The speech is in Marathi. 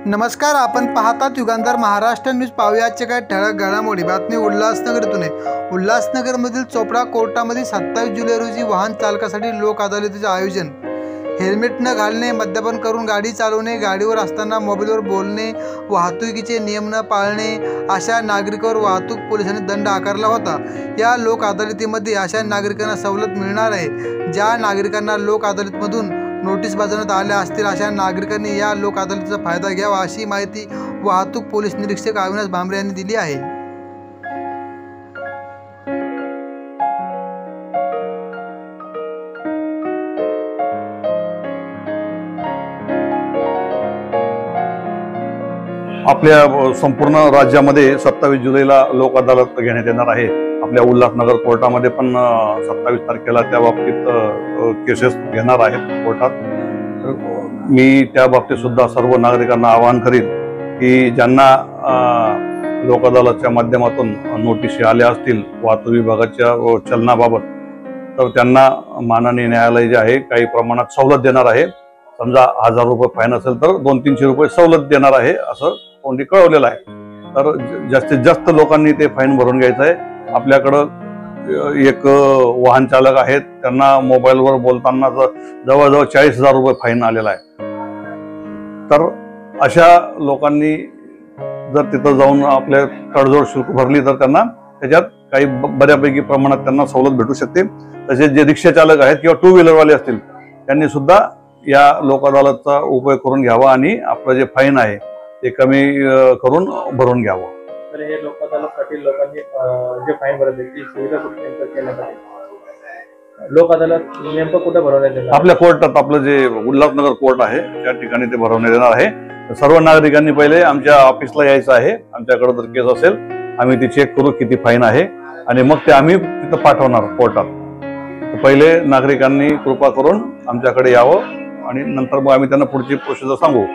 नमस्कार, आपण पाहतात युगांधार महाराष्ट्र न्यूज. पाहुयाचे काय ठळक घडामोडी. बातमी उल्हासनगरतून आहे. उल्हासनगरमधील चोपडा कोर्टामध्ये 27 जुलै रोजी वाहन चालकासाठी लोक अदालतीचे आयोजन. हेल्मेट न घालणे, मद्यपान करून गाडी चालवणे, गाडीवर असताना मोबाईलवर बोलणे, वाहतुकीचे नियम न पाळणे अशा नागरिकांवर वाहतूक पोलिसांनी दंड आकारला होता. या लोक अदालतीमध्ये अशा नागरिकांना सवलत मिळणार आहे. ज्या नागरिकांना लोक अदालतमधून नोटीस बजावण्यात आल्या असतील अशा नागरिकांनी या लोक अदालतीचा फायदा घ्यावा, अशी माहिती वाहतूक पोलीस निरीक्षक अविनाश भांबरे यांनी दिली आहे. आपल्या संपूर्ण राज्यामध्ये 27 जुलैला लोक अदालत घेण्यात येणार आहे. आपल्या उल्हासनगर कोर्टामध्ये पण 27 तारखेला त्या बाबतीत केसेस घेणार आहेत कोर्टात. मी त्या बाबतीत सुद्धा सर्व नागरिकांना आवाहन करीन की ज्यांना लोक अदालतच्या माध्यमातून नोटीस आल्या असतील वाहतूक विभागाच्या चलनाबाबत, तर त्यांना माननीय न्यायालय जे आहे काही प्रमाणात सवलत देणार आहे. समजा 1000 रुपये फाईन असेल तर 200-300 रुपये सवलत देणार आहे, असं कोणी कळवलेलं आहे. तर जास्तीत जास्त लोकांनी ते फाईन भरून घ्यायचं आहे. आपल्याकडं एक वाहन चालक आहेत, त्यांना मोबाईलवर बोलताना जवळजवळ 40,000 रुपये फाईन आलेला आहे. तर अशा लोकांनी जर तिथं जाऊन आपले तडजोड शुल्क भरली तर त्यांना त्याच्यात काही बऱ्यापैकी प्रमाणात त्यांना सवलत भेटू शकते. तसेच जे रिक्षा चालक आहेत किंवा 2 व्हीलरवाले असतील त्यांनी सुद्धा या लोक अदालतचा उपयोग करून घ्यावा आणि आपलं जे फाईन आहे ते कमी करून भरून घ्यावं. तर हे लोक अदालतसाठी लोकांनी जे फाईन भरले ती सुविधा कुठे नेमकं केल्यात आहे? लोक अदालत नेमकं कुठे भरवण्यात येणार? आपल्या कोर्टात, आपलं जे उल्हासनगर कोर्ट आहे त्या ठिकाणी ते भरवण्यात येणार आहे. सर्व नागरिकांनी पहिले आमच्या ऑफिसला यायचं आहे. आमच्याकडे जर केस असेल आम्ही ती चेक करू किती फाईन आहे आणि मग ते आम्ही तिथं पाठवणार कोर्टात. पहिले नागरिकांनी कृपा करून आमच्याकडे यावं आणि नंतर मग आम्ही त्यांना पुढची प्रोसिजर सांगू.